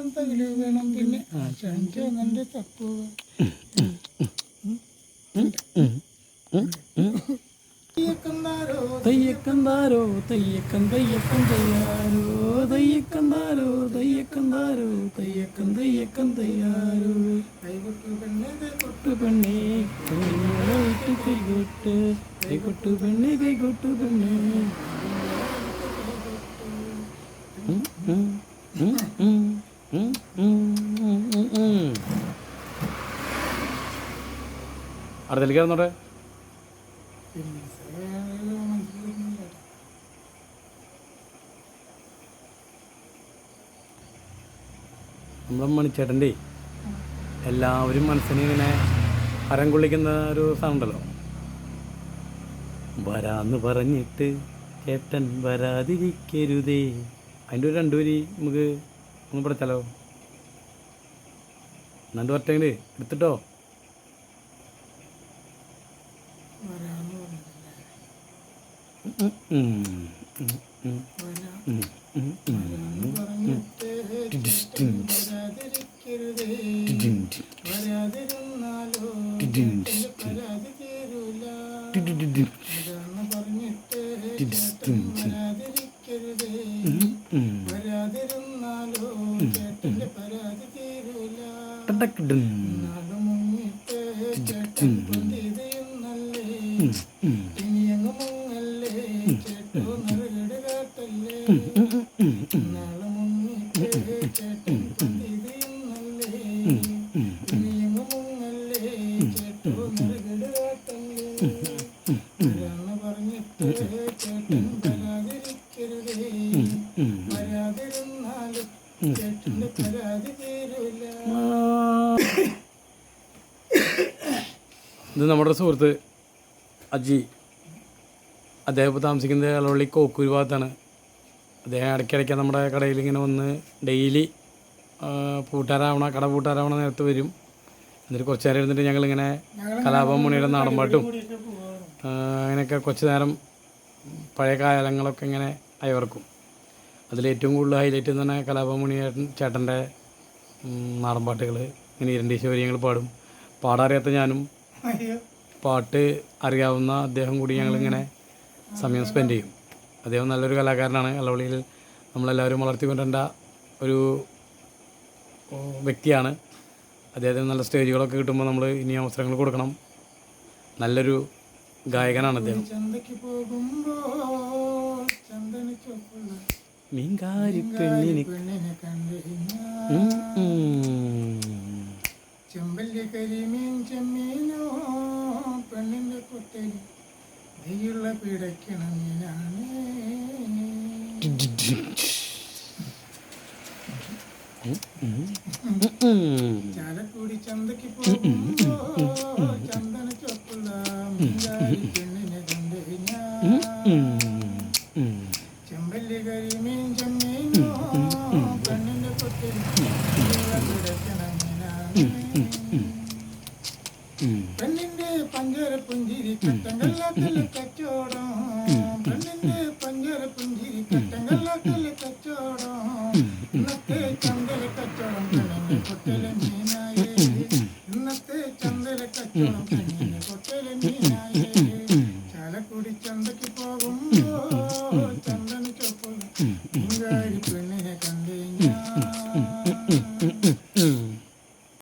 എന്തെങ്കിലും വേണം പിന്നെ എൻ്റെ തപ്പു തയ്യക്കന്താരോ തയ്യക്കൻ തയ്യക്കൻ തയ്യാരോ തയ്യക്കന്താരോ തയ്യക്കന്താരോ തയ്യക്കൻ തയ്യക്കൻ തയ്യാരോ കൈകൊട്ടു പെണ്ണെ കൊട്ടു പെണ്ണേ കൈകൊട്ട് കൈകൊട്ടു പെണ്ണെ കൈകൊട്ടു പെണ്ണേ അടുത്തേക്ക് വന്നോട്ടെ. നമ്മളെ മണിച്ചേട്ടൻ്റെ എല്ലാവരും മനസ്സിന് ഇങ്ങനെ ഹരം കൊള്ളിക്കുന്ന ഒരു സാധനമുണ്ടല്ലോ. വരാന്ന് പറഞ്ഞിട്ട് ചേട്ടൻ വരാതിരിക്കരുതേ. അതിൻ്റെ ഒരു രണ്ടുപേരി നമുക്ക് ഒന്ന് പഠിച്ചാലോ? രണ്ടു പറ്റങ്ങട് എടുത്തിട്ടോ. ഇത് നമ്മുടെ സുഹൃത്ത് അജി. അദ്ദേഹം ഇപ്പോൾ താമസിക്കുന്നത് അളവള്ളി കോക്കൂർ ഭാഗത്താണ്. അദ്ദേഹം ഇടയ്ക്കിടയ്ക്ക് നമ്മുടെ കടയിൽ ഇങ്ങനെ വന്ന് ഡെയിലി കട പൂട്ടാറാവണ നേരത്ത് വരും. എന്നിട്ട് കുറച്ച് നേരം ഇരുന്നിട്ട് ഞങ്ങളിങ്ങനെ കലാപം മുണിയുടെ നാടൻപാട്ടും അങ്ങനെയൊക്കെ കുറച്ച് നേരം പഴയ കാലങ്ങളൊക്കെ ഇങ്ങനെ അയവർക്കും. അതിലേറ്റവും കൂടുതൽ ഹൈലൈറ്റ് എന്ന് പറഞ്ഞാൽ കലാപം മുണി ചേട്ടൻ്റെ നാടൻപാട്ടുകൾ ഇങ്ങനെ ഇരണ്ടീശ്വര്യങ്ങൾ പാടും. പാടാറിയാത്ത ഞാനും പാട്ട് അറിയാവുന്ന അദ്ദേഹം കൂടി ഞങ്ങളിങ്ങനെ സമയം സ്പെൻഡ് ചെയ്യും. അദ്ദേഹം നല്ലൊരു കലാകാരനാണ്. അളവള്ളിയിൽ നമ്മളെല്ലാവരും വളർത്തിക്കൊണ്ടേണ്ട ഒരു വ്യക്തിയാണ്. അദ്ദേഹത്തിന് നല്ല സ്റ്റേജുകളൊക്കെ കിട്ടുമ്പോൾ നമ്മൾ ഇനി അവസരങ്ങൾ കൊടുക്കണം. നല്ലൊരു ഗായകനാണ് അദ്ദേഹം. മീൻകാരി പെണ്ണിനെ ചെമ്പല്ലി കരിമീൻ ചെമ്മീനോ പെണ്ണിൻ്റെ കുട്ടയിൽ നെയ്യുള്ള പിടയ്ക്കണ മീനാണ്. ചാലക്കുടി ചന്തയ്ക്ക് പോകുമ്പോ ചന്ദന ചൊപ്പുള്ള മീൻകാരി പെണ്ണിനെ കണ്ടു കഴിഞ്ഞാൽ ചെമ്പല്ലി കരിമീൻ ചെമ്മീനോ പെണ്ണിൻ്റെ കുട്ടയിൽ നെയ്യുള്ള പിടയ്ക്കണ പെണ്ണിന്റെ പഞ്ചര പുഞ്ചിരി കട്ടങ്കല്ലാക്കല് കച്ചോടം. പെണ്ണിന്റെ പഞ്ചര പുഞ്ചിരി കട്ടങ്കല്ലാക്കല് കച്ചോടം. ഇന്നത്തെ ചന്തല കച്ചോടം പെണ്ണിന്റെ കൊട്ടലെ മീനായേ. ഇന്നത്തെ ചന്തല കച്ചോടം പെണ്ണിന്റെ കൊട്ടലെ മീനായേ. ചാലക്കുടി ചന്തയ്ക്ക് പോകുമ്പോ ചന്ദന ചൊപ്പുള്ള മീൻകാരി പെണ്ണിനെ കണ്ടു കഴിഞ്ഞാൽ